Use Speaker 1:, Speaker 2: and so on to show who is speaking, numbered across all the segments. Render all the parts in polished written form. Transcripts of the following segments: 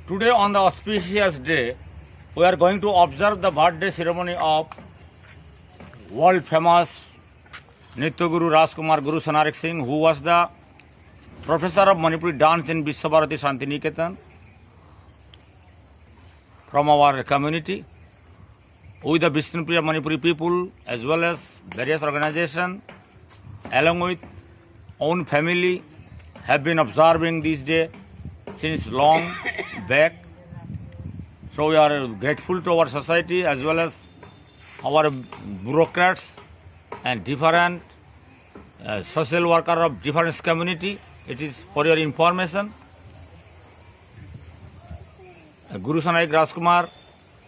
Speaker 1: Today, on the auspicious day, we are going to observe the birthday ceremony of world famous Nitya Guru Rajkumar Guru Sonarik Singh, who was the professor of Manipuri dance in Vishwabharati Shantiniketan from our community. With the Vishnupriya Manipuri people as well as various organizations, along with own family, have been observing this day since long back. So we are grateful to our society as well as our bureaucrats and different social worker of different community. It is for your information. Guru Sonarik Rajkumar,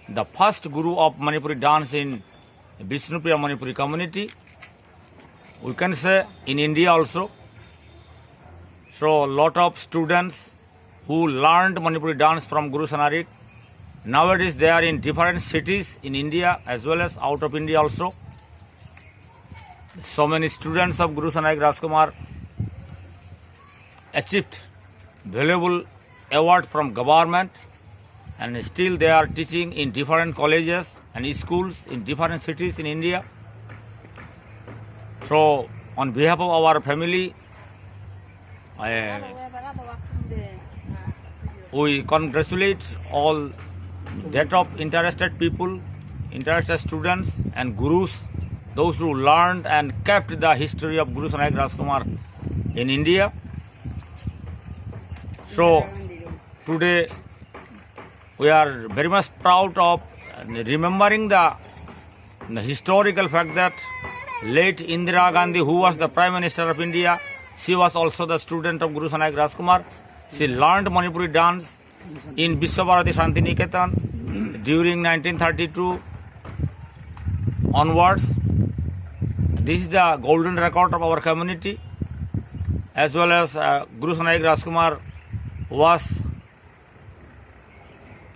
Speaker 1: the first guru of Manipuri dance in Vishnupriya Manipuri community. We can say in India also. So lot of students who learned Manipuri dance from Guru Sonarik, nowadays they are in different cities in India as well as out of India also. So many students of Guru Sonarik Rajkumar achieved valuable award from government, and still they are teaching in different colleges and schools in different cities in India. So on behalf of our family, we congratulate all that of interested people, interested students and gurus, those who learned and kept the history of Guru Sonarik Rajkumar in India. So today we are very much proud of remembering the historical fact that late Indira Gandhi, who was the Prime Minister of India, she was also the student of Guru Sonarik Rajkumar. She learned Manipuri dance in Vishwabharati Shantiniketan during 1932 onwards. This is the golden record of our community, as well as Guru Sonarik Rajkumar was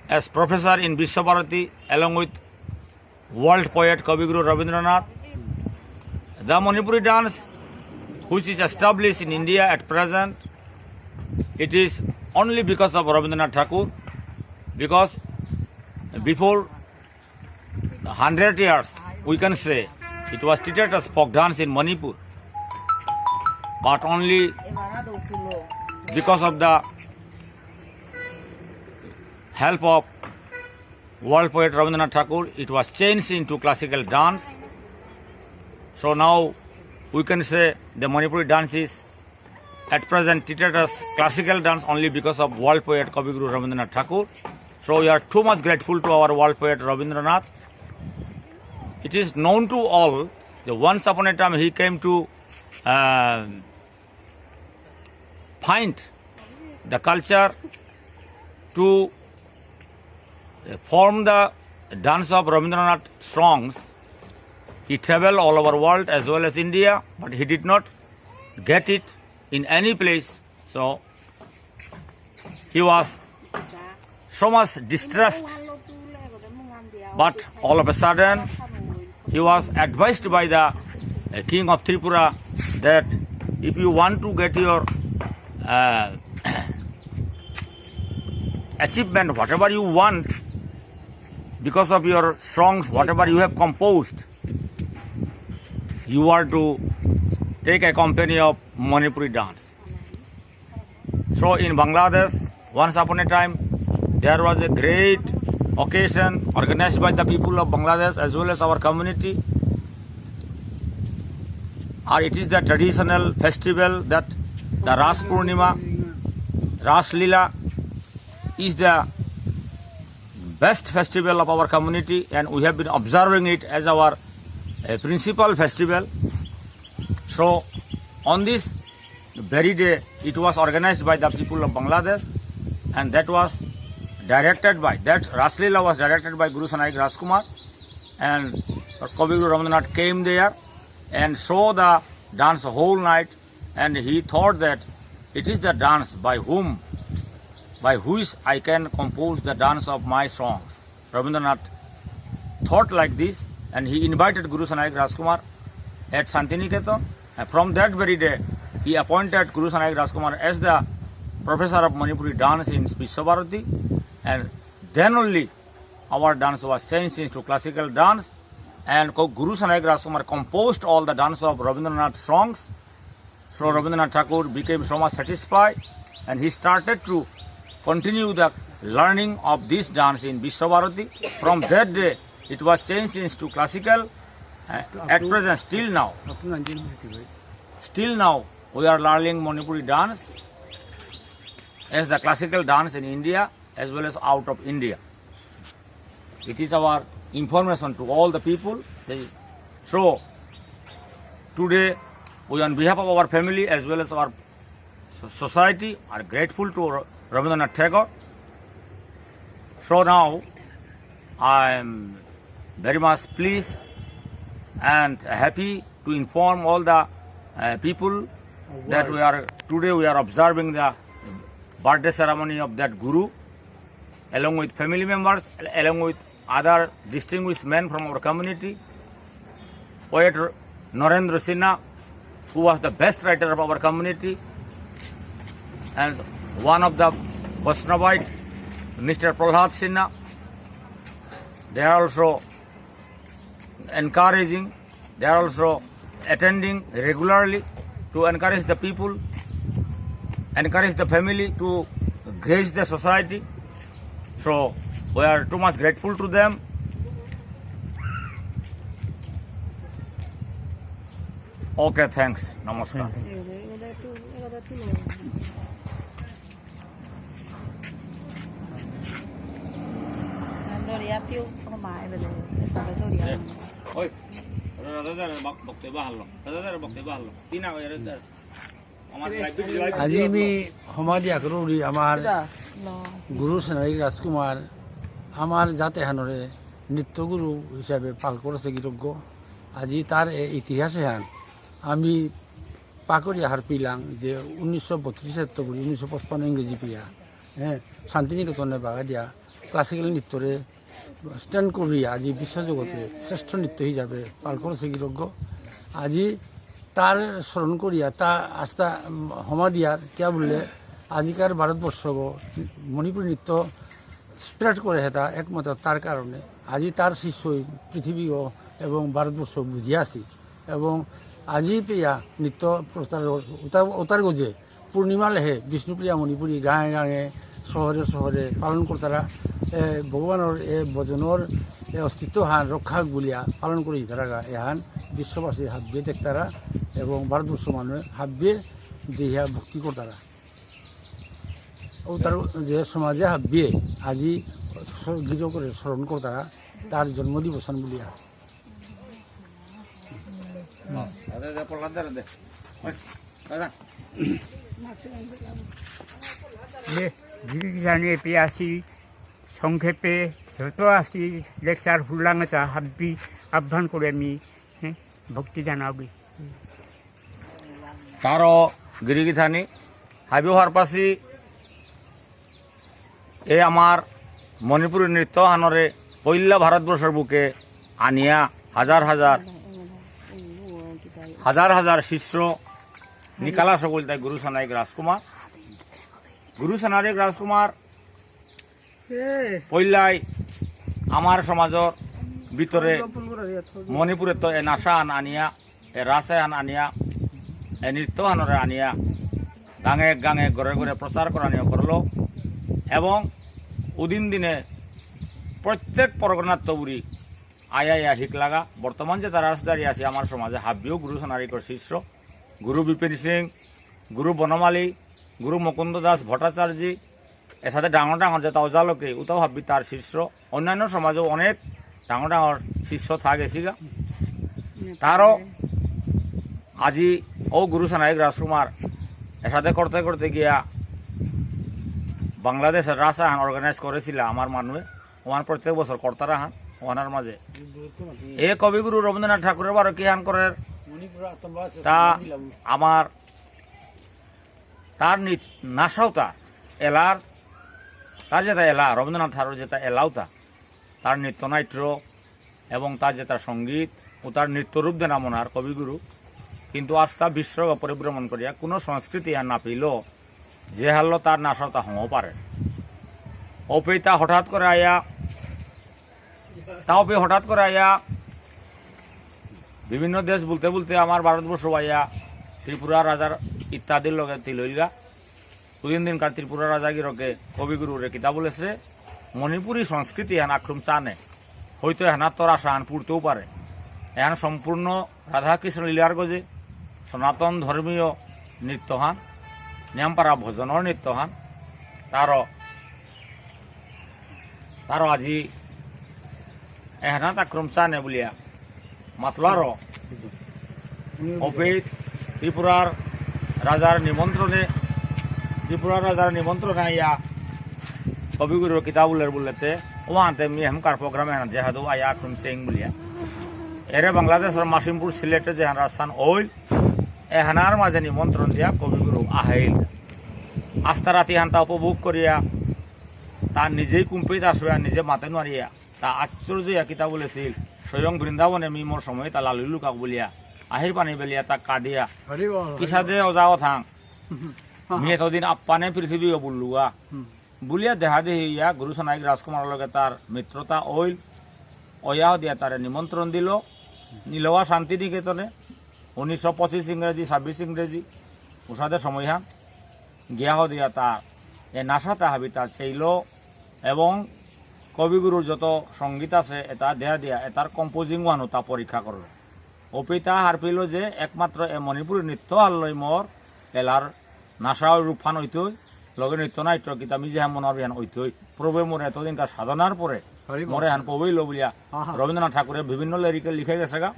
Speaker 1: as professor in Vishwabharati along with world poet Kavi Guru Rabindranath. The Manipuri dance, which is established in India at present, it is only because of Rabindranath Tagore, because before 100 years, we can say, it was treated as folk dance in Manipur, but only because of the help of world poet Rabindranath Tagore, it was changed into classical dance. So now we can say the Manipuri dance is at present treated as classical dance only because of world poet Kavi Guru Rabindranath Tagore. So we are too much grateful to our world poet Rabindranath. It is known to all that once upon a time he came to find the culture to form the dance of Rabindranath songs. He traveled all over the world as well as India, but he did not get it in any place. So he was so much distressed. But all of a sudden, he was advised by the king of Tripura that if you want to get your achievement, whatever you want, because of your songs, whatever you have composed, you are to take a company of Manipuri dance. So in Bangladesh, once upon a time, there was a great occasion organized by the people of Bangladesh as well as our community. It is the traditional festival that the Ras Purnima, Ras Leela is the best festival of our community, and we have been observing it as our principal festival. So on this very day, it was organized by the people of Bangladesh, and that was directed by, that Ras Leela was directed by Guru Sonarik Rajkumar, and Kavi Guru Rabindranath came there and saw the dance the whole night, and he thought that it is the dance by which I can compose the dance of my songs. Rabindranath thought like this, and he invited Guru Sonarik Rajkumar at Shantiniketan, and from that very day he appointed Guru Sanayak Rajkumar as the professor of Manipuri dance in Vishwabharati, and then only our dance was changed into classical dance, and Guru Sanayak Rajkumar composed all the dance of Rabindranath songs. So Rabindranath Tagore became so much satisfied, and he started to continue the learning of this dance in Vishwabharati. From that day, it was changed into classical. At present, still now, we are learning Manipuri dance as the classical dance in India as well as out of India. It is our information to all the people. So today, we on behalf of our family as well as our society are grateful to Rabindranath Tagore. So now, I am very much pleased and happy to inform all the people that today we are observing the birthday ceremony of that Guru, along with family members, along with other distinguished men from our community. Poet Narendra Sinha, who was the best writer of our community, and one of the Vaishnavite, Mr. Prahlad Sinha. They are also encouraging, they are also attending regularly to encourage the people, encourage the family to grace the society. So we are too much grateful to them. Okay, thanks. Namaskar. Oi,
Speaker 2: আজি আমি সমাধি আকরুরি আমার গুরু সেনারি রাজকুমার আমার জাতে হানরে নৃত্যগুরু হিসাবে পাল করেছে কৃতজ্ঞ। আজি তার ইতিহাসে হান আমি পাকড়ি আহার পিলাম যে 1932 1955 ইংরেজি পিয়া হ্যাঁ শান্তিনিকেতনে বাগা দিয়া ক্লাসিক্যাল নৃত্যরে স্ট্যান্ড করিয়া আজি বিশ্বজগতে শ্রেষ্ঠ নৃত্য হিসাবে পাল করেছে কৃতজ্ঞ। আজি তার স্মরণ করিয়া তা আস্থা হমা দিয়ার কিয়া বললে আজিকার ভারতবর্ষ মণিপুর নৃত্য স্প্রেড করে হেতা একমাত্র তার কারণে আজি তার শিষ্যই পৃথিবীও এবং ভারতবর্ষ বুঝিয়াছি এবং আজি পেয়া নৃত্য প্রচার ওতার গজে পূর্ণিমা লেহে বিষ্ণুপ্রিয়া মণিপুরী গাঁয়ে গাঁয়ে শহরে শহরে পালন করতারা ভগবানের ভজনের অস্তিত্ব হান রক্ষা বলিয়া পালন করে তারা এহান বিশ্ববাসী হাবিয়ে দেখতারা এবং ভারতবর্ষ মানুষ হাবিয়ে দেহিয়া ভক্তি করতারা ও তার যে সমাজে হাবিয়ে আজি গৃহ করে স্মরণ করতারা তার জন্মদিবসন বলিয়া
Speaker 3: জানিয়ে পেয়ে আসি সংক্ষেপে যত আসি লেকচার হুল্লাঙতা হাব্বি আহ্বান করে আমি ভক্তি জানাবি
Speaker 1: তারও গিরিগিথানি হাবি হওয়ার পাশি এ আমার মণিপুরী নৃত্য হানরে পইলা ভারতবর্ষের বুকে আনিয়া হাজার হাজার শিষ্য নিকালা সকল তাই গুরু সানাইক রাজকুমার গুরু সানাইক রাজকুমার পইলাই আমার সমাজের ভিতরে মণিপুরে তো এ নাচা আনিয়া এ রাসায়ন আনিয়া এ নৃত্য হানরে আনিয়া গাঙে গাঙে ঘরে ঘরে প্রচার করানিও করলো এবং উদিন দিনে প্রত্যেক পরগনাত্মপুরী আয়া হিক লাগা বর্তমান যে তারা রাজদারি আছে আমার সমাজে হাবিও গুরু সোনারিকর শিষ্য গুরু বিপিন সিং গুরু বনমালী গুরু মুকুন্দ দাস ভট্টাচার্য এর সাথে ডাঙর ডাঙর যে তাওজালোকে উতাও হাবি তার শিষ্য অন্যান্য সমাজেও অনেক ডাঙর ডাঙর শিষ্য থাকেছি গা তারও আজি ও গুরু সোনারিক রাজকুমার এর সাথে করতে করতে গিয়া বাংলাদেশের রাসায়ন অর্গানাইজ করেছিল আমার মানুষে ওখান প্রত্যেক বছর কর্তারা হান ওনার মাঝে এ কবিগুরু রবীন্দ্রনাথ ঠাকুরের বারো কি হান করে তা আমার তার নাসাওতা এলার তার যেটা এলা রবীন্দ্রনাথ ঠাকুর যেটা এলাওতা তার নৃত্যনাট্য এবং তার যেটা সঙ্গীত ও তার নৃত্যরূপ দেন ওনার কবিগুরু কিন্তু আজ তা বিশ্ব পরিভ্রমণ করিয়া কোনো সংস্কৃতি আর না পেল যে হারলো তার নাশা তা হও পারে ওপেই তা হঠাৎ করে আয়া বিভিন্ন দেশ বলতে বলতে আমার ভারতবর্ষ আইয়া ত্রিপুরা রাজার ইত্যাদির লগে তিলইলগা দিনকার ত্রিপুরা রাজাগিরকে কবিগুরুরে কিতা বলেছে মণিপুরী সংস্কৃতি এহান আক্রম চানে হয়তো এহানার তোর আশা হান পুড়তেও পারে এহান সম্পূর্ণ রাধাকৃষ্ণ লীলার গজে সনাতন ধর্মীয় নৃত্যহান নিয়মপাড়া ভজনের নৃত্যহান তারও আজি এহানাত আক্রম চানে বলিয়া মাতলার অপেত ত্রিপুরার রাজার নিমন্ত্রণে আইয়া কবিগুরুর কিতাবুলের বললেতে ওহাতে হেমকার প্রোগ্রামে যেহাদু আয়া আক্রম সিং বলিয়া এরে বাংলাদেশের মাসিমপুর সিলেটে যেহান রাজস্থান ওইল এহানার মাঝে নিমন্ত্রণ দিয়া কবিগুরু আহাইল আস্থা রাতি হানতা উপভোগ করিয়া তার নিজেই কুম্পিত আসবে আর নিজে মাতে নারিয়া তা আশ্চর্য কিতা বলেছিল স্বয়ং বৃন্দাবনে মি মোর সময় তা লালু লুকাক বলিয়া আহির পানি বেলিয়া তা কাটিয়া কিসাদে অজাও থাং মি এতদিন আপ্পানে পৃথিবী বললুয়া বুলিয়া দেহা দেহি ইয়া গুরু সোনাইক রাজকুমারের লগে তার মিত্রতা ওইল অয়াও দিয়া তারে নিমন্ত্রণ দিল নীলওয়া শান্তিনিকেতনে 1925 ইংরেজি 26 ইংরেজি উষাদের সময় হান গিয়াহ দিয়া তার এ নাশাতা হাবি তার সেইল এবং কবিগুরুর যত সঙ্গীত আছে এটা দেয়া দিয়া এটার কম্পোজিং ওয়ানও তা পরীক্ষা করল অপিতা হার পেল যে একমাত্র এ মণিপুরী নৃত্য হারলই মোর এলার নাশা রূপফান হইতই লগে নৃত্য নাট্য কিতা মিজে হ্যাঁ মনার বিহান হইতই প্রভু মোর এতদিনকার সাধনার পরে মোরে হান প্রভুইল বলিয়া রবীন্দ্রনাথ ঠাকুরের বিভিন্ন লিরিকে লিখে গেছে গা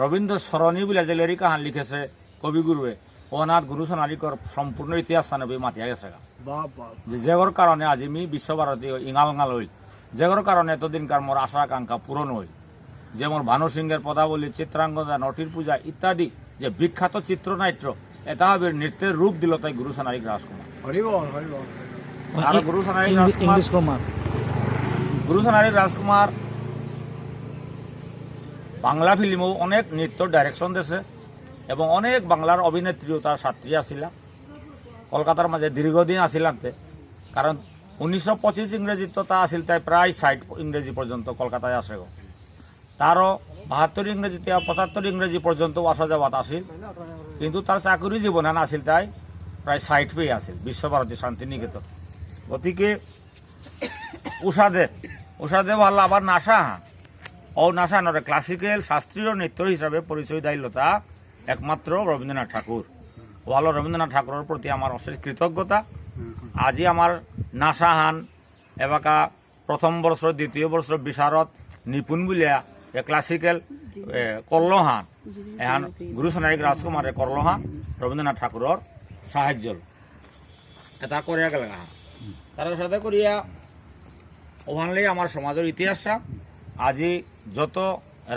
Speaker 1: রবীন্দ্র সরণী বলিয়া যে লিরিকা হান লিখেছে কবিগুরুয়ে অনাথ গুরু সোনারিকর সম্পূর্ণ ইতিহাস সানে মাতিয়া গেছে গা যেগর কারণে আজি মি বিশ্বভারতী ইঙাল হইল যেগর কারণে এতদিনকার মোর আশা আকাঙ্ক্ষা পূরণ হইল যে মোর ভানু সিংহের পদাবলী চিত্রাঙ্গদা নটির পূজা ইত্যাদি যে বিখ্যাত চিত্রনাট্য এটা হবে নৃত্যের রূপ দিল তাই গুরু সোনারিক রাজকুমার আর গুরু সোনারিক রাজকুমার বাংলা ফিল্মও অনেক নৃত্য ডাইরেকশন দিয়েছে এবং অনেক বাংলার অভিনেত্রীও তার ছাত্রী আসিল কলকাতার মাঝে দীর্ঘদিন আসিলাতে কারণ 1925 ইংরেজি তো তা আসিল তাই প্রায় 60 ইংরেজি পর্যন্ত কলকাতায় আসে গো তারও 72 ইংরেজি 75 ইংরেজি পর্যন্ত আসা যাওয়াত আসিল কিন্তু তার চাকরি জীবনে আসিল তাই প্রায় 60 পেয়ে আসিল বিশ্বভারতী শান্তিনিকেতন গতিকে উষাদে ভালো আবার নাসা নাসা নরে ক্লাসিক্যাল শাস্ত্রীয় নৃত্য হিসাবে পরিচয় দিল তা একমাত্র রবীন্দ্রনাথ ঠাকুর ভালো রবীন্দ্রনাথ ঠাকুরের প্রতি আমার অশেষ কৃতজ্ঞতা আজি আমার নাসাহান এবাকা প্রথম বর্ষ দ্বিতীয় বর্ষ বিশারদ নিপুণ বলিয়া এ ক্লাসিক্যাল করলহান এহান গুরু সোনারিক রাজকুমারে করলহান রবীন্দ্রনাথ ঠাকুরের সাহায্য এটা করিয়া গেল তার সাথে করিয়া ওখানলেই আমার সমাজের ইতিহাসটা আজি যত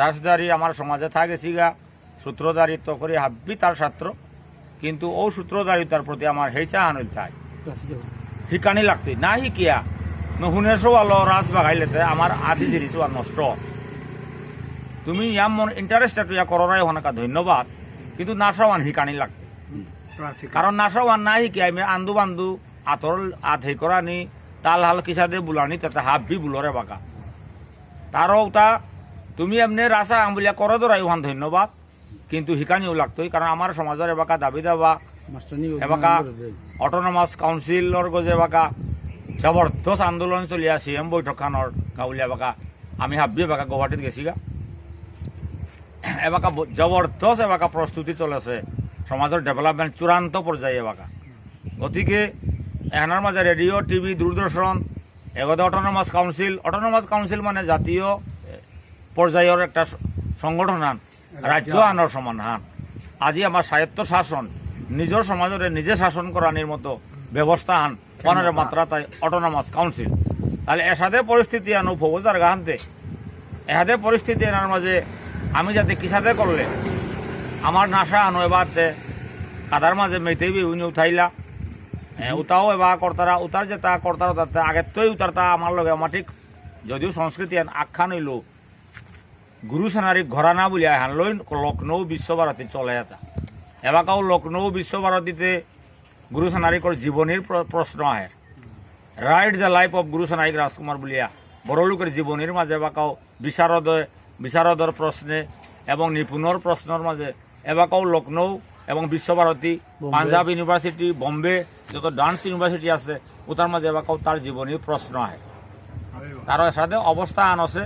Speaker 1: রাজদারি আমার সমাজে থাকেছি গা সূত্রধারিত্ব করে হাব্বি তার ছাত্র কিন্তু ও সূত্রধারিতার প্রতি আমার হেঁচা আনল তাই শিকানি লাগতই না শিকিয়া নুশুনেছো আলো রাজ বাগাইলেতে আমার আদি জিনিস নষ্ট তুমি ইয়াম মন ইন্টারেস্টেড ইয়া করাই হনাকা ধন্যবাদ কিন্তু নাসাওয়ান শিকানি লাগতে কারণ নাসাওয়ান না শিকিয়া আমি আন্দু বান্দু আতর আধে করানি তাল হাল কিসাদে বুলানি তাতে হাব্বি বুলরে বাঁকা তারও তা তুমি এমনি রাসা আমবুলিয়া করে দরাই ওখান ধন্যবাদ কিন্তু শিকানিও লাগতই কারণ আমার সমাজের এবাকা দাবি দাবা এবাকা অটোনমাস কাউন্সিলর গজে এবাকা জবরদস্ত আন্দোলন চলিয়া CM বৈঠকখানৰ গাঁৱলীয়া এবাকা আমি হাব্বি এবাকা গুৱাহাটীত গেছি গা এবাকা জবরদস্ত এবাকা প্রস্তুতি চলেছে সমাজের ডেভেলপমেন্ট চূড়ান্ত পর্যায়ে এবাকা গতিকে এখানের মাঝে রেডিও টিভি দূরদর্শন এগতে অটোনমাস কাউন্সিল মানে জাতীয় পর্যায়ের একটা সংগঠন হান রাজ্য আনার সমান হান আজি আমার স্বায়ত্ত শাসন নিজের সমাজরে নিজে শাসন করানির মতো ব্যবস্থা হান পনেরো মাত্রা তাই অটোনমাস কাউন্সিল তাহলে এসাদে পরিস্থিতি আনো ফৌজার গাহান্তে এহাদে পরিস্থিতি আনার মাঝে আমি যাতে কিসাদে করলে আমার নাশা আনো এবারতে কাদার মাঝে মেতেবি উনি উঠাইলা উতাও এবার কর্তারা উতার যে তা কর্তারা তাতে আগের তোই উতার তা আমার লগে আমার ঠিক যদিও সংস্কৃতি আখ্যান হইল গুরু সোনারি ঘরানা বলি হানলই লক্ষ্ণৌ বিশ্বভারতী চলে এটা এবাকাও লক্ষ্ণৌ বিশ্বভারতীতে গুরু সোনারিকর জীবনীর প্রশ্ন আহে রাইট দ্য লাইফ অফ গুরু সোনারিক রাজকুমার বলিয়া বড় লোকের জীবনীর মাঝে এবাকাও বিশারদর প্রশ্নে এবং নিপুণর প্রশ্নের মাঝে এবাকাও লক্ষ্ণৌ এবং বিশ্বভারতী পাঞ্জাব ইউনিভার্সিটি বোম্বে যত ডান্স ইউনিভার্সিটি আছে ওটার মাঝে এবাকাও তার জীবনীর প্রশ্ন আহে তার সাথে অবস্থা আন আছে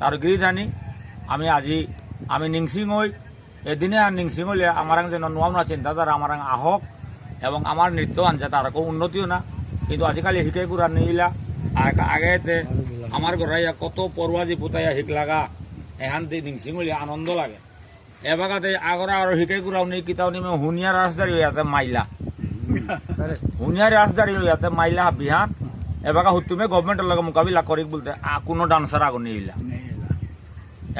Speaker 1: তার গিরিধানী আমি নিংসিং হই এদিনে আর নিংসিং হইলে আমার যেন নোয়া চিন্তাধারা আমার আহক এবং আমার নৃত্য আনছে তার কোনো উন্নতিও না কিন্তু আজিকালি শিকাই গুড়া নিলা আগেতে আমার ঘরাইয়া কত পড়ুয়াজি পুতাইয়া শিক লাগা এখান থেকে নিংসিং হইলে আনন্দ লাগে এবাগাতে আগরা আর শিকাই গুড়াও নেই কিতাও নেই হুনিয়া রাজদারি হইয়াতে মাইলা হুনিয়া রাজদারি হইয়াতে মাইলা বিহান এবাকা হুতুমে গভর্নমেন্টের লগে মোকাবিলা করি বলতে কোনো ডান্সার আগো নিলা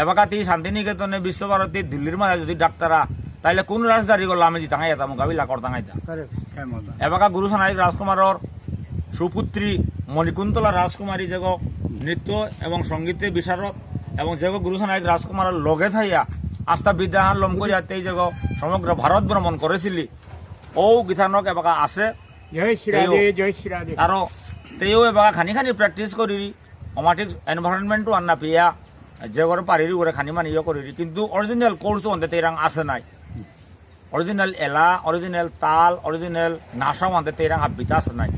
Speaker 1: এবাকাতি শান্তিনিকেতনে বিশ্বভারতী দিল্লির মাঝে যদি ডাক্তারা তাইলে কোন রাজদারি করলো আমি জিতাঙাই এটা মোকাবিলা করতাঙাইতা এবাকা গুরু সোনারিক রাজকুমারের সুপুত্রী মণিকুন্তলা রাজকুমারী যেগ নৃত্য এবং সঙ্গীতে বিশারদ এবং যেগ গুরু সোনারিক রাজকুমারের লগে থাইয়া আস্থা বিদ্যাহান লম করিয়া তেই যেগ সমগ্র ভারত ভ্রমণ করেছিলি ও গীতানক এবাকা আছে
Speaker 3: জয় শ্রীরাধে জয় শ্রীরাধে
Speaker 1: তারও তেও এবাকা খানি প্র্যাকটিস করি অমাটিক এনভায়রনমেন্টও আন্না পিয়া যে করে পারি করে খানি মানি করি কিন্তু অরিজিনাল কোর্স অন্তে তেরাং আছে নাই অরিজিনাল এলা অরিজিনাল তাল অরিজিনাল নাশাও আনতে তেরাং হাবিতা আছে নাই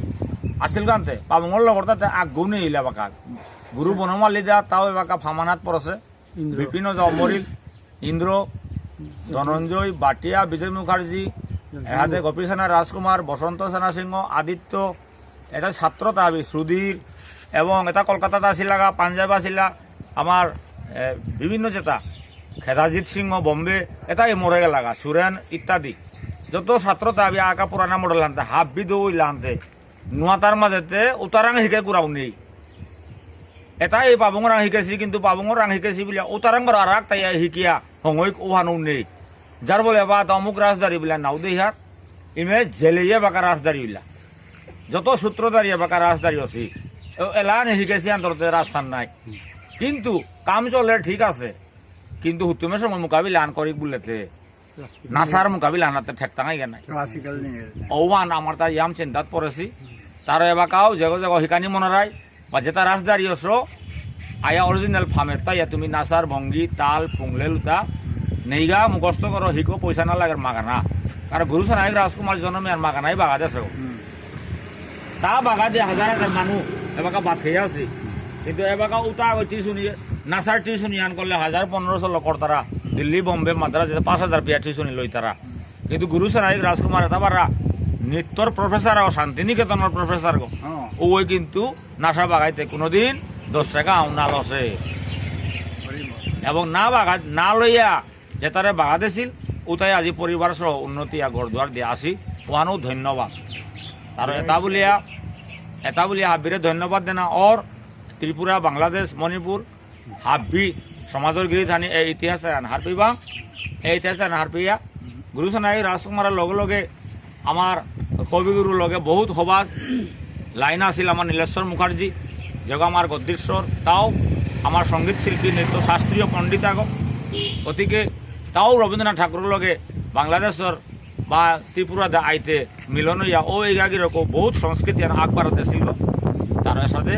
Speaker 1: আসিল গানতে পাবঙ্গর লগর তাতে আগুন ইলা বাকা গুরু বনমালি যা তাও এবাকা ফামানাত পড়ছে বিপিন অমরিল ইন্দ্র ধনঞ্জয় বাটিয়া বিজয় মুখার্জি এহাতে গোপী সেনা রাজকুমার বসন্ত সেনা সিংহ আদিত্য এটা ছাত্র তাবি সুধীর এবং এটা কলকাতাতে আসিলাগা পাঞ্জাব আসিলা আমার বিভিন্ন যেটা খেদাজিৎ সিংহ বম্বে এটাই মরে গেলাগা সুরেন ইত্যাদি যত ছাত্র তাবি আঁকা পুরানা মডেল আনতে হাফ বিদো আনতে নোয়াতার মাঝেতে উতারাং শিকে গুড়াও নেই এটাই পাবং রাং শিকেছি কিন্তু পাবং রাং শিকেছি বলে উতারাং আর আগ তাই শিকিয়া হঙৈক ওহানো নেই যার বলে বা অমুক রাজদারি বলে নাও দে হার ইমে জেলেইয়ে বাঁকা রাজদারি বলা যত সূত্রধারী বাঁকা রাজদারি আছি এলা শিকেছি আন্তর্জাতিক রাজস্থান নাই কিন্তু কাম চলে ঠিক আছে কিন্তু হুতুমের সময় মোকাবিলা আন করি বললেতে নাসার মোকাবিলা আনাতে ঠেকটাঙাই গে নাই ওয়ান আমার তার ইয়াম চিন্তাত পড়েছি তার এবাকাও যেগো শিকানি মনোরায় বা যেটা রাজদারি অস্র আয়া অরিজিনাল ফার্মের তাই তুমি নাসার ভঙ্গি তাল পুংলে লুতা নেইগা মুখস্থ করো হিকো পয়সা না লাগে মাগানা কারণ গুরু সোনারিক রাজকুমার জন্মে আর মাগানাই বাগা দেশ তা বাগা দিয়ে হাজার মানুষ এবাকা বাদ খেয়ে আছে কিন্তু এবাকা উতা শুনিয়ে নাসার টিউশনি আন করলে 1,000-1,500 লোকর তারা দিল্লি বোম্বে মাদ্রাস 5,000 পিয়া টিউশনি লই তারা কিন্তু গুরু সোনারিক রাজকুমার এটা বারা নৃত্যর প্রফেসর ও শান্তিনিকেতনের প্রফেসর গো ওই কিন্তু নাসা বাগাইতে কোনোদিন 10 টাকা আউনা লসে এবং না বাগা না লইয়া যে তারে বাগা দিছিল ওটাই আজি পরিবার সহ উন্নতি ঘর দুয়ার দিয়ে আসি ওয়ানো ধন্যবাদ তার এটা বলিয়া হাবিরে ধন্যবাদ দেনা ওর ত্রিপুরা বাংলাদেশ মণিপুর হাবি সমাজের গিরিধানী এই ইতিহাসে হারপিবা এই ইতিহাসে হারপিয়া গুরু সোনারিক রাজকুমারের লগে লগে আমার কবিগুরুর লগে বহুত সবাস লাইন আছিল আমার নীলেশ্বর মুখার্জি যে আমার গদ্দীশ্বর তাও আমার সঙ্গীত শিল্পী নৃত্য শাস্ত্রীয় পণ্ডিত আগ গতিকে তাও রবীন্দ্রনাথ ঠাকুরের লগে বাংলাদেশের বা ত্রিপুরা আইতে মিলন হইয়া ও এগাগিরকম বহুত সংস্কৃতি আগবাড়াতে ছিল তার সাথে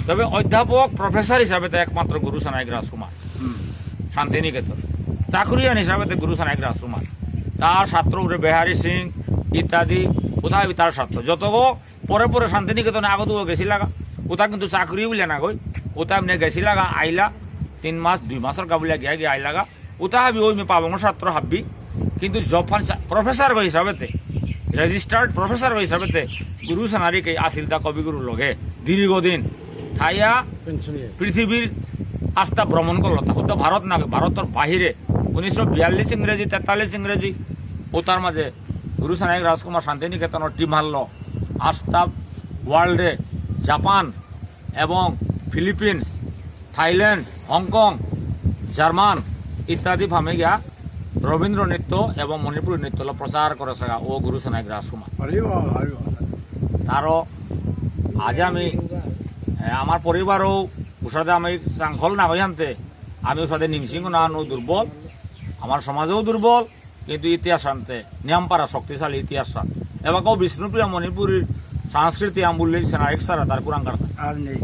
Speaker 1: তবে অধ্যাপক প্রফেসর হিসাবে তো একমাত্র গুরু সোনারিক রাজকুমার শান্তিনিকেতন চাকুরিয়ান হিসাবে তো গুরু সোনারিক রাজকুমার তার ছাত্র উঠে বেহারি সিং ইত্যাদি কোথায় তার ছাত্র যত পরে পরে শান্তিনিকেতনে আগত গেছি লাগা ওটা কিন্তু চাকরি বলে না গই ওটা এমনি গেছি লাগা আইলা 3 মাস 2 মাসের কাবুলিয়া গিয়া গিয়ে আইলাগা ওটা হাবি ওই পাবং ছাত্র হাবি কিন্তু জফান প্রফেসর হিসাবেতে রেজিস্টার্ড প্রফেসর হিসাবেতে গুরু সোনারিক আসিল তা কবিগুরুর লগে দীর্ঘদিন ঠাইয়া পৃথিবীর আস্থা ভ্রমণ করলো তা ভারত না ভারতের বাহিরে 1942 ইংরেজি 43 ইংরেজি ও তার মাঝে গুরু সোনারিক রাজকুমার শান্তিনিকেতনের টিম হারল আস্থা ওয়ার্ল্ডে জাপান এবং ফিলিপিন্স থাইল্যান্ড হংকং জার্মান ইত্যাদি ফামে গিয়া রবীন্দ্র নৃত্য এবং মণিপুরী নৃত্য প্রচার করেছে ও গুরু সোনারিক রাজকুমার তারও আজ আমি আমার পরিবারও উষাদে আমি চাংখল না হইয়ান্তে আমি ওর সাথে নিমসিংহ না দুর্বল, আমার সমাজেও দুর্বল, কিন্তু ইতিহাস আনতে নিয়মপাড়া শক্তিশালী ইতিহাস এবারও বিষ্ণুপ্রিয়া মণিপুরের সংস্কৃতি আমূল্য সেনা ছাড়া তার কুরাঙ্কার
Speaker 2: আর নেই।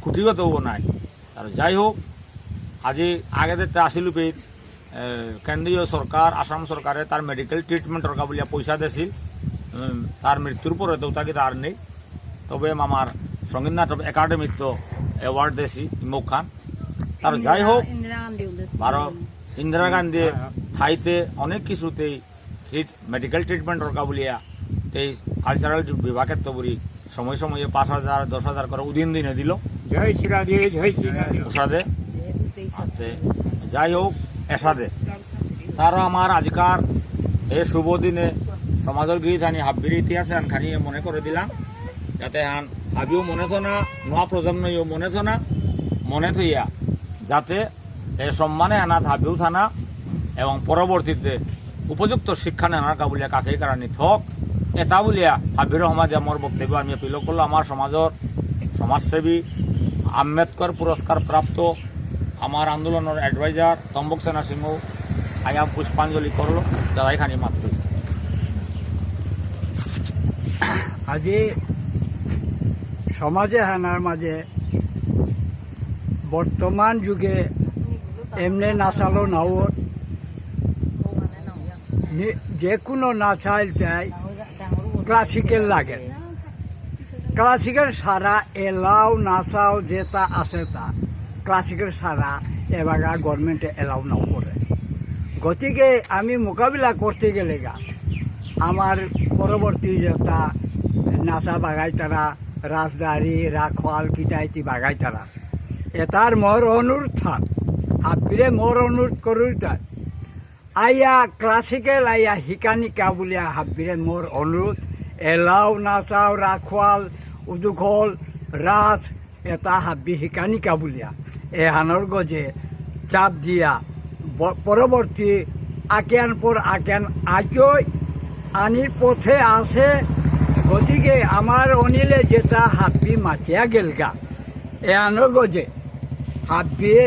Speaker 1: খুঁটিগতও নাই। আর যাই হোক, আজি আগে দেখতে আসিল কেন্দ্রীয় সরকার আসাম সরকারে তার মেডিকেল ট্রিটমেন্টর বলিয়া পয়সা দিয়েছিল, তার মৃত্যুর পরে তো তাকে আর নেই। তবে আমার সঙ্গীত নাটক একাডেমির তো অ্যাওয়ার্ড দিয়েছি ইমুক খান। তার যাই হোক, ইন্দিরা গান্ধী ঠাইতে অনেক কিছুতেই মেডিকেল ট্রিটমেন্ট দরকার বলিয়া এই কালচারাল বিভাগের তো বলি সময় সময়ে 5,000 10,000 করে দিনে দিল
Speaker 3: জয় শ্রীরাধে, জয় শ্রীরাধে।
Speaker 1: প্রসাদে। যাই হোক, এসাদে তারও আমার আজকার এই শুভ দিনে সমাজের গৃহীধানী হাব্বির ইতিহাসে আনখানি মনে করে দিলাম, যাতে হান হাবিও মনে থো না, নোয়া প্রজন্মও মনে থো না, মনে থইয়া যাতে এই সম্মানে আনাত হাবিও থানা এবং পরবর্তীতে উপযুক্ত শিক্ষা নেনার কাবুলিয়া কাকেই কারণে থক এটা বলিয়া হাবির সমাজে আমার বক্তব্য আমি এপিল করলো। আমার সমাজের সমাজসেবী আম্বেদকর পুরস্কার প্রাপ্ত আমার আন্দোলনের অ্যাডভাইজার তম্বক সেনা সিংহ আয়া পুষ্পাঞ্জলি করলো, যারা এখানে মাত্র।
Speaker 4: আজি সমাজে হানার মাঝে বর্তমান যুগে এমনি নাচালো নাও যে কোনো নাচাইল চাই ক্লাসিক্যাল লাগে। ক্লাসিক্যাল সারা এলাও নাচাও যেটা আছে তা ক্লাসিক্যাল সারা এবার গভর্নমেন্টে এলাও নাও করে। গতিকে আমি মোকাবিলা করতে গেলে আমার পরবর্তী যেটা নাচা বাগাইতারা রাজদারি রাখওয়াল কিতাইতি বাগাইতারা এটার মোর অনুরোধ থাক হাবিরে মোর অনুরোধ করুই তাই আইয়া ক্লাসিক্যাল আইয়া শিকানিকা বুলিয়া হাবিরে মোর অনুরোধ এলাও নাচাও রাখওয়াল উদুখল রাজ এটা হাবি শিকানিকা বুলিয়া এহানোর গজে চাপ দিয়া পরবর্তী আকেয়ান পর আকেয়ান আজই আনির পথে আছে। গতিকে আমার অনিলে যেটা হাব্বি মাতিয়া গেলগা এহানোর গজে হাব্বিয়ে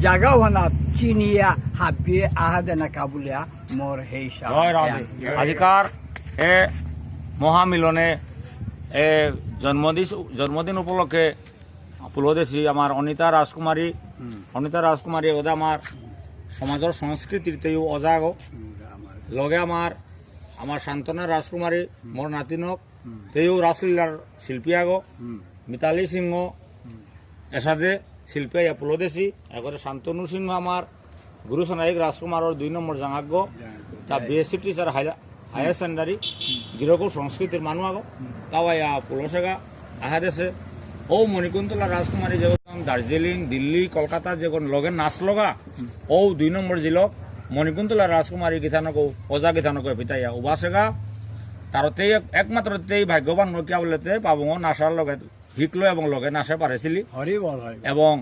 Speaker 4: জাগা হনা চিনিয়া হাব্বিয়ে আহা দেনা কাবুলিয়া মোর হেই
Speaker 1: আজিকার এ মহামিলনে এ জন্মদিন উপলক্ষে পুলদেশী আমার অনিতা রাজকুমারী ওদা আমার সমাজের সংস্কৃতিতেও অজাগ লগে আমার শান্তনা রাজকুমারী মোর নাতিনক তেও রাসলীলার শিল্পী আগ মিতালী সিংহ এসাদে শিল্পী আইয়া পুলদেশী এগরে শান্তনু সিংহ আমার গুরু সোনাইক রাজকুমারের 2 নম্বর জাঙাজ্ঞ তা বিএসসি টিচার হায়ার সেকেন্ডারি গিরকু সংস্কৃতির মানুষ আগ তাও আইয়া পুলসেগা আহা দেশে ও মণিকুন্তলা রাজকুমারী যেরকম দার্জিলিং দিল্লি কলকাতা যেরকম লগে নাচ লগা ও 2 নম্বর জিলক মণিকুন্তলা রাজকুমারী গীতানক ওজা গীতানক পিতাইয়া উবাসেগা তারতেই একমাত্র তেই ভাগ্যবান নকিয়া বলেতে পাবং নাচার লগে শিকলো এবং লগে নাচে পারেছিলি এবং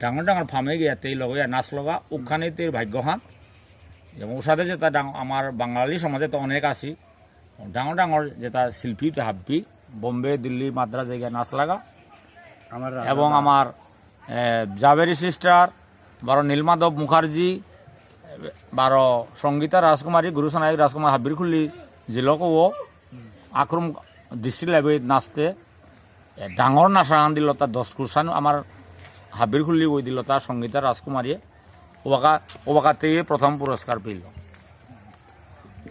Speaker 1: ডাঙর ডাঙর ফার্মে গিয়া তেই লগে নাচ লগা উখানি তেই ভাগ্যহান যেমন ওসাদে যেটা আমার বাঙালি সমাজে তো অনেক আছি ডাঙর ডাঙর যেটা শিল্পী হাব্বি বোম্বে দিল্লি মাদ্রাজ জায়গায় নাচ লাগা এবং আমার জাবেরি সিস্টার 12 নীলমাধব মুখার্জি 12 সঙ্গীতা রাজকুমারী গুরু সোনাইক রাজকুমার হাব্বির খুল্লি জিলকও আক্রম ডিস্ট্রিক্ট লাইব্রেরিত নাচতে ডাঙর নাচা আন দিল তার 10 কুরসান আমার হাব্বির খুল্লি ওই দিল তার সঙ্গীতা রাজকুমারীয়ে ওবাকাতেই প্রথম পুরস্কার পেল।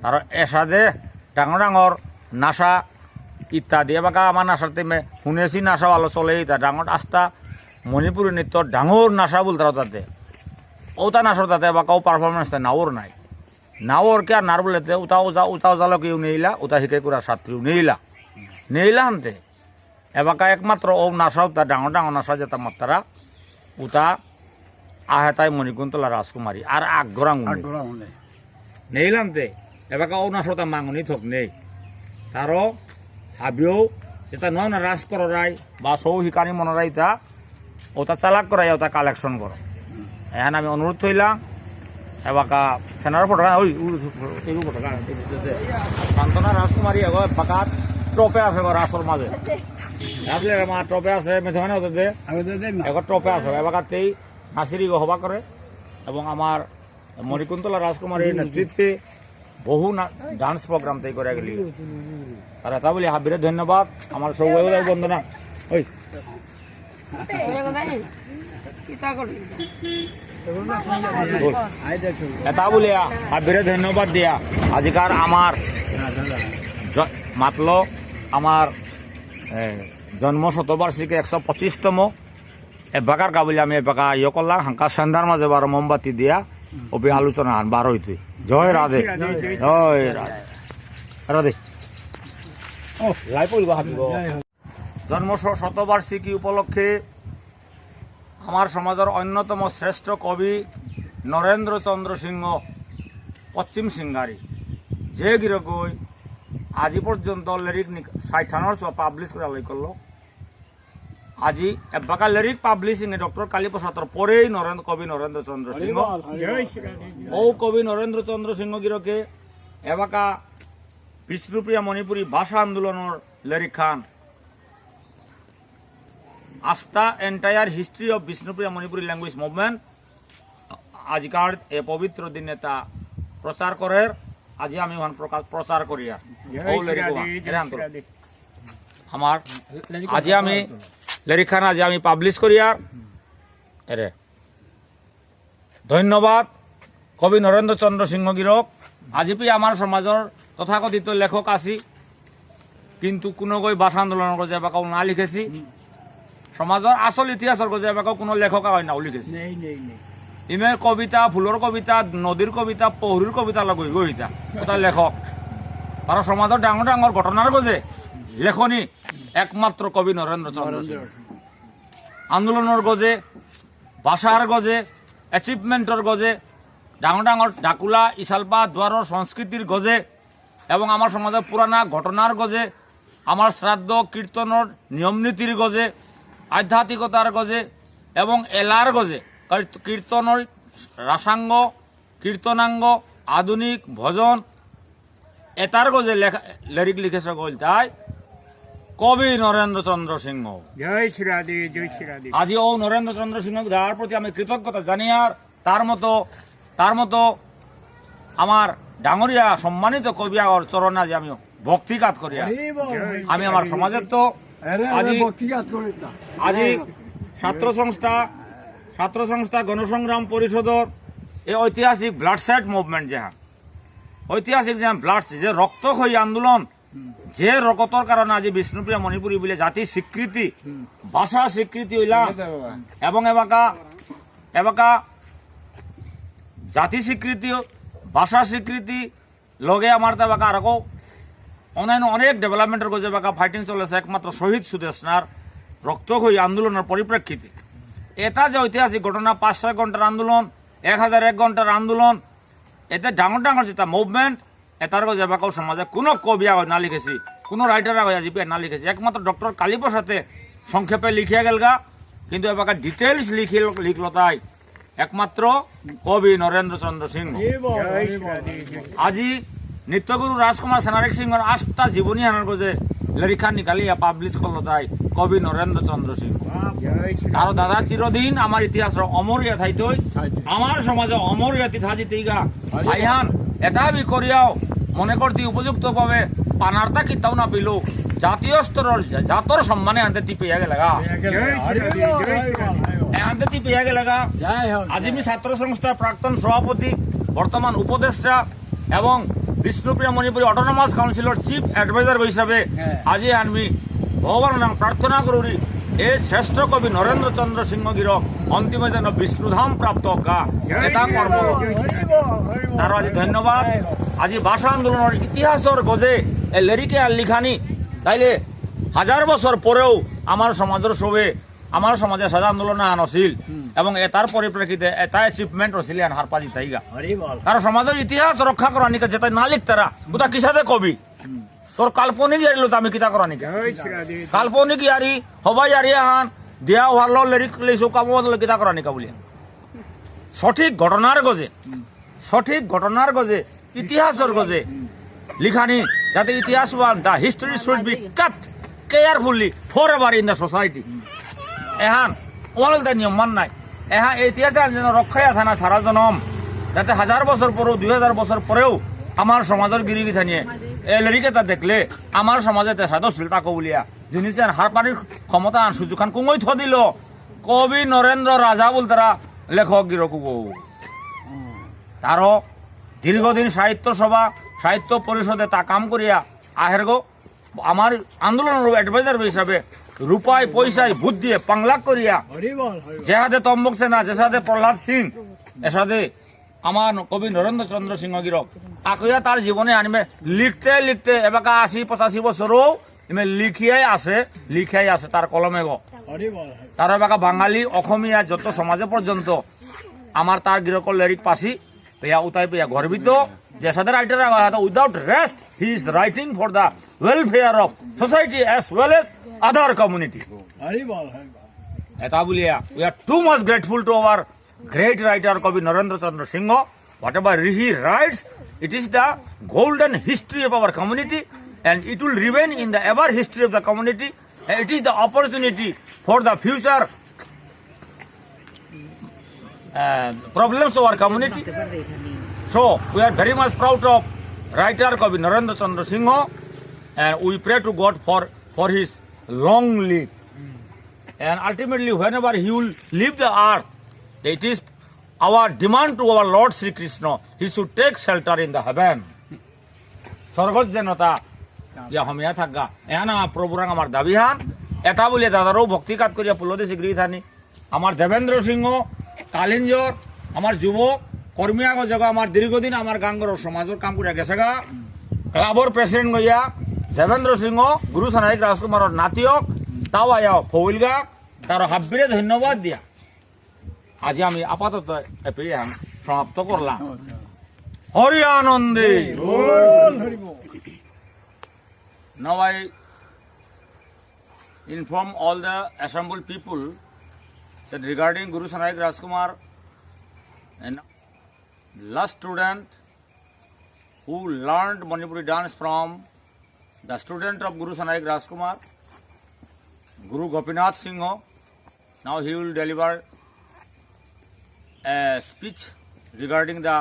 Speaker 1: আর এসাদে ডাঙর ডাঙর নাচা ইত্যাদি এবার আমার নাচাতে শুনেছি নাচা ভালো চলে ইতা ডাঙর আস্থা মণিপুরী নৃত্য ডাঙর নাচা বলতার তাতে ওটা নাচর তাতে এবার পারফরমেন্স নাওর নাই নাওর কে আর নার বলেতে উতাও জালক ইউ নেইলা উতা শিকাই করা ছাত্রীও নেইলা আনতে এবার একমাত্র ও নাচা উতা ডাঙর ডাঙর নাচা যেটা মাত্রা উতা আহে তাই মণিকুন্তলা রাজকুমারী আর আগ্রাং নেইলা আনতে এবার ও নাচতা মাঙনি থক নেই তারও হাবিও যেটা নয় না রাজ করাই বা সৌ শিকানি মনরাই তা ওটা চালাক করাই ওটা কালেকশন করো এখন আমি অনুরোধ করলাম এবাকা ফেনার ফটো ওই ফটো শান্তনা রাজকুমারী এবার বাঁকা টপে আছে রাসর মাঝে আসলে আমার টপে আছে মেথমানে হতে এখন টপে আছে এবারতেই নাসিরি সভা করে এবং আমার মণিকুন্তলা রাজকুমারীর নেতৃত্বে বহু ডান্স প্রোগ্রাম তৈ করে গেলি আর এটা বলি হাবিরে ধন্যবাদ আমার সৌভাগ্য বন্দনা ওই এটা বলি হাবিরে ধন্যবাদ দিয়া আজিকার আমার মাতল আমার জন্ম শতবার্ষিকী 125তম এবাকার গাবলি আমি এবাকা ইয়ে করলাম হাঙ্কা সন্ধ্যার মাঝে বারো মোমবাতি দিয়া অভি আলোচনা বার হইতে জয় রাধে জয় রাধে রাধে ও লাই পড়ব হাবিব জন্ম শতবার্ষিকী উপলক্ষে আমার সমাজের অন্যতম শ্রেষ্ঠ কবি নরেন্দ্র চন্দ্র সিংহ পশ্চিম সিঙ্গারি যে গিরগই আজি পর্যন্ত লিরিক 60 পাবলিশ করে লাই করলো আজি এবাকা লিরিক প্যাব্লিশিং এ ডক্টর কালীপ্রসাদর পরেই কবি নরেন্দ্র চন্দ্র সিংহ ও কবি নরেন্দ্র চন্দ্র সিংহ গিরকে এবাকা বিষ্ণুপ্রিয়া মণিপুরী ভাষা আন্দোলনের লিরিক খান আস্থা entire history of Bishnupriya Manipuri language movement আজকার এ পবিত্র দিনে তা প্রচার করে আজি আমি প্রচার করি আর আমার আজি আমি লিরিক খান আজি আমি পাবলিশ করি আর এরে ধন্যবাদ কবি নরেন্দ্র চন্দ্র সিংহ গিরক আজি পি আমার সমাজের তথাকথিত লেখক আছি কিন্তু কোনো গই ভাষা আন্দোলনের গজে বা না লিখেছি সমাজের আসল ইতিহাসের গজে বা কোনো লেখক হয় না লিখেছি ইমে কবিতা ফুলের কবিতা নদীর কবিতা পৌরীর কবিতা লগই গইতা কোথায় লেখক আর সমাজের ডাঙর ডাঙর ঘটনার গজে লেখনী একমাত্র কবি নরেন্দ্র চন্দ্র সিংহ আন্দোলনের গজে ভাষার গজে অ্যাচিভমেন্টর গজে ডাঙর ডাঙর ডাকুলা ইসালপা দুয়ারর সংস্কৃতির গজে এবং আমার সমাজের পুরানা ঘটনার গজে আমার শ্রাদ্ধ কীর্তনের নিয়ম নীতির গজে আধ্যাত্মিকতার গজে এবং এলার গজে কীর্তনের রাসাঙ্গ কীর্তনাঙ্গ আধুনিক ভজন এটার গজে লিরিক লিখেছে গল তাই কবি নরেন্দ্র চন্দ্র সিংহ
Speaker 3: জয় শ্রী রাধে জয় শ্রী রাধে
Speaker 1: আজি ও নরেন্দ্র চন্দ্র সিংহ যার প্রতি আমি কৃতজ্ঞতা জানি আর তার মতো আমার ডাঙরিয়া সম্মানিত কবি আগর চরণ আজি আমি ভক্তিঘাত করি আমি আমার সমাজের তো আজি ছাত্র সংস্থা গণসংগ্রাম পরিষদর এই ঐতিহাসিক ব্লাড সেট মুভমেন্ট ঐতিহাসিক ব্লাড যে রক্তক্ষয়ী আন্দোলন যে রকতর কারণে আজি বিষ্ণুপ্রিয়া মণিপুরী বলে জাতির স্বীকৃতি ভাষা স্বীকৃতি হইলা এবং এবাকা জাতি স্বীকৃতি ভাষা স্বীকৃতি লগে আমার তাবাকা আর অন্যান্য অনেক ডেভেলপমেন্টের গজে বাকা ফাইটিং চলেছে একমাত্র শহীদ সুদেশনার রক্তক্ষয়ী আন্দোলনের পরিপ্রেক্ষিতে এটা যে ঐতিহাসিক ঘটনা 5-6 ঘন্টার আন্দোলন 1001 ঘন্টার আন্দোলন এতে ডাঙর ডাঙর যেটা মুভমেন্ট এটার গজে বাকাও সমাজে কোনো কবি না লিখেছি কোনো রাইটার আজি না লিখেছি একমাত্র ডক্টর কালীপ্রসাদে সংক্ষেপে লিখিয়া গেলগা কিন্তু এবার ডিটেলস লিখল তাই একমাত্র কবি নরেন্দ্র চন্দ্র সিংহ আজি নিত্যগুরু রাজকুমার সেনারেক সিংহর আস্থা জীবনী হানার গজে লিরিখা নিকালিয়া পাবলিশ করলো তাই কবি নরেন্দ্র চন্দ্র সিংহ আর দাদা চিরদিন আমার ইতিহাসের অমর ইয়া থাইতই আমার সমাজে অমর ইয়া থাজি তিগা ভাইহান এটা বি করিয়াও মনে করতে উপযুক্ত ভাবে পানারতা কিতাও না পেল জাতীয় স্তরের জাতর সম্মানে আনতে পেয়ে গেলেগা আনতে পেয়ে গেলেগা আজি আমি ছাত্র সংস্থার প্রাক্তন সভাপতি বর্তমান উপদেষ্টা এবং বিষ্ণুপ্রিয়া মণিপুরী অটোনমাস কাউন্সিলর চিফ এডভাইজার হিসাবে আজি আমি ভগবান নাম প্রার্থনা করি এই শ্রেষ্ঠ কবি নরেন্দ্র চন্দ্র সিংহ গিরক অন্তিমে যেন বিষ্ণুধাম প্রাপ্ত গা এটা কর্ম তার আজি ধন্যবাদ আজি ভাষা আন্দোলনের ইতিহাসের গজে এই লিরিকে আর লিখানি তাইলে 1000 বছর পরেও আমার সমাজের সবে আমার সমাজে সাজা আন্দোলন আনছিল এবং এটার পরিপ্রেক্ষিতে এটা অ্যাচিভমেন্ট হয়েছিল হার পাজি তাইগা কারণ সমাজের ইতিহাস রক্ষা করা নিকা যেটা না লিখতারা ওটা কিসাতে কবি তোর কাল্পনিক ইয়ারিল তো আমি কিতা করা নিকা কাল্পনিক ইয়ারি হবাই ইয়ারি হান দিয়া ভালো লিরিক লিখো কাম কিতা করা নিকা বলি সঠিক ঘটনার গজে ইতিহাসের গজে লিখানি যাতে ইতিহাস the history should be cut carefully forever in the society. Ehan all the নিয়ম মান নাই এহা ইতিহাসে যেন রক্ষায় আছে না সারা জনম যাতে 1000 বছর পরেও 2000 বছর পরেও আমার সমাজের গিরিগিথা নিয়ে এলেরিকেতা দেখলে আমার সমাজে তেসাদশীল তাকো বলিয়া জিনিসের হার পানির ক্ষমতা আন সুযোগ খান কুমই থ দিল কবি নরেন্দ্র রাজা বল তারা লেখক গিরকু তারও দীর্ঘদিন সাহিত্য সভা সাহিত্য পরিষদে তা কাম করিয়া আহের গো আমার আন্দোলনের অ্যাডভাইজার হিসাবে রূপায় পয়সায় ভূত দিয়ে পাংলাক করিয়া যেহাদে তম্বক সেনা যেসাদে প্রহ্লাদ সিং এসাদে আমার কবি নরেন্দ্র চন্দ্র সিংহ গিরক আকইয়া তার জীবনে আনিমে লিখতে লিখতে এবাকা 80-85 বছরও ইমে লিখিয়াই আছে তার কলমে গো তার এবাকা বাঙালি অসমীয়া যত সমাজে পর্যন্ত আমার তার গিরকর লেরিক পাশি পেয়া উতাই পেয়া গর্বিত যে সাথে writer without rest he is writing for the welfare of society as well as other community এটা বলিয়া we are too much grateful to our great writer Kavi Narendra Chandra Singh. Whatever he writes, it is the golden history of our community and it will remain in the ever history of the community. And it is the opportunity for the future problems of our community. So we are very much proud of writer Kavi Narendra Chandra Singh and we pray to God for his long life. And ultimately whenever he will leave the earth, it is our demand to our Lord Sri Krishna, he should take shelter in the heaven. Sargot janata ya hamiya thakga ehana proburang amar dabihan eta bole dadaro bhakti kat koriya pulode sigri thani amar Devendra Singh Kalinjor amar যুবক কর্মীয়া গজগা আমার দীর্ঘদিন আমার গাঙ্গর সমাজের কাম করিয়া গেছেগা ক্লাবর president গইয়া Devendra সিংহ গুরু সানাইক রাজকুমারের নাতিয়ক তাও আয়া ফৌলগা তার হাব্বিরে ধন্যবাদ দিয়া আজি আমি আপাতত এপিয়ান সমাপ্ত করলাম হরি আনন্দে Now I inform all the assembled people that regarding Guru Sanaik Rajkumar and last student who learned Manipuri dance from the student of Guru Sanaik Rajkumar, Guru Gopinath Singh. Now he will deliver a speech regarding the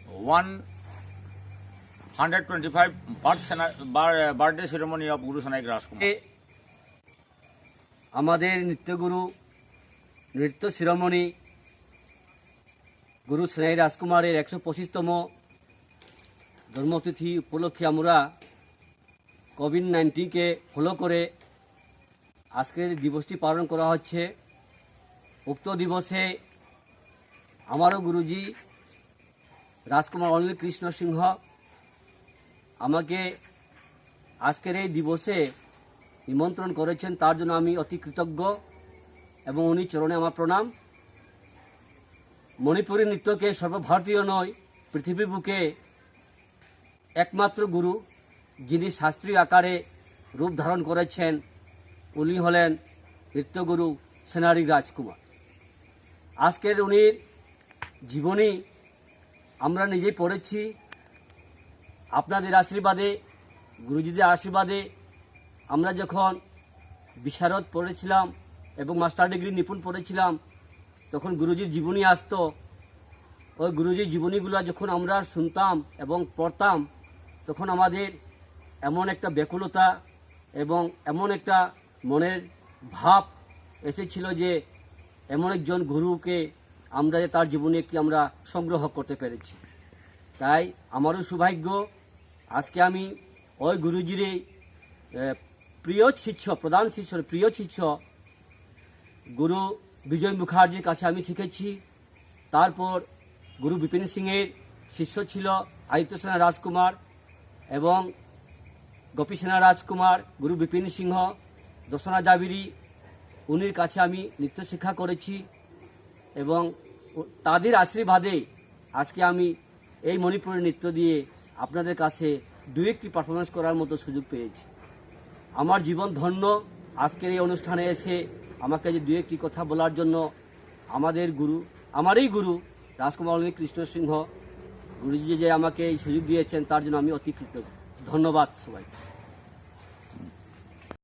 Speaker 1: 125 birthday ceremony of Guru Sanaik Rajkumar.
Speaker 5: আমাদের নৃত্যগুরু নৃত্য শিরোমণি গুরু সানাই রাজকুমারের 125তম জন্মতিথি উপলক্ষে আমরা কোভিড-19কে follow করে আজকের দিবসটি পালন করা হচ্ছে। উক্ত দিবসে আমারও গুরুজি রাজকুমার অনিল কৃষ্ণ সিংহ আমাকে আজকের এই দিবসে নিমন্ত্রণ করেছেন, তার জন্য আমি অতি কৃতজ্ঞ এবং উনি চরণে আমার প্রণাম। মণিপুরী নৃত্যকে সর্বভারতীয় নয়, পৃথিবীর বুকে একমাত্র গুরু যিনি শাস্ত্রীয় আকারে রূপ ধারণ করেছেন উনি হলেন নৃত্যগুরু সেনারি রাজকুমার। আজকের উনির জীবনী আমরা নিজেই পড়েছি। আপনাদের আশীর্বাদে, গুরুজিদের আশীর্বাদে আমরা যখন বিশারদ পড়েছিলাম এবং মাস্টার ডিগ্রি নিপুণ পড়েছিলাম তখন গুরুজির জীবনী আসতো। ওই গুরুজির জীবনীগুলো যখন আমরা শুনতাম এবং পড়তাম তখন আমাদের এমন একটা ব্যাকুলতা এবং এমন একটা মনের ভাব এসেছিল যে এমন একজন গুরুকে আমরা তার জীবনে একটি আমরা সংগ্রহ করতে পেরেছি। তাই আমারও সৌভাগ্য আজকে আমি ওই গুরুজির প্রিয় শিষ্য, প্রধান শিষ্য, প্রিয় শিষ্য গুরু বিজয় মুখার্জির কাছে আমি শিখেছি। তারপর গুরু বিপিন সিংয়ের শিষ্য ছিল আদিত্য সেনা রাজকুমার এবং গোপী সেনা রাজকুমার, গুরু বিপিন সিংহ, দর্শনা জাবিরি, উনির কাছে আমি নৃত্য শিক্ষা করেছি এবং তাদের আশীর্বাদে আজকে আমি এই মণিপুরী নৃত্য দিয়ে আপনাদের কাছে দু একটি পারফরমেন্স করার মতো সুযোগ পেয়েছি। আমার জীবন ধন্য আজকের এই অনুষ্ঠানে এসে আমাকে যে দু একটি কথা বলার জন্য আমাদের গুরু, আমারই গুরু রাজকুমার অনিল কৃষ্ণ সিংহ গুরুজি যে আমাকে এই সুযোগ দিয়েছেন তার জন্য আমি অতি কৃতজ্ঞ। ধন্যবাদ সবাই।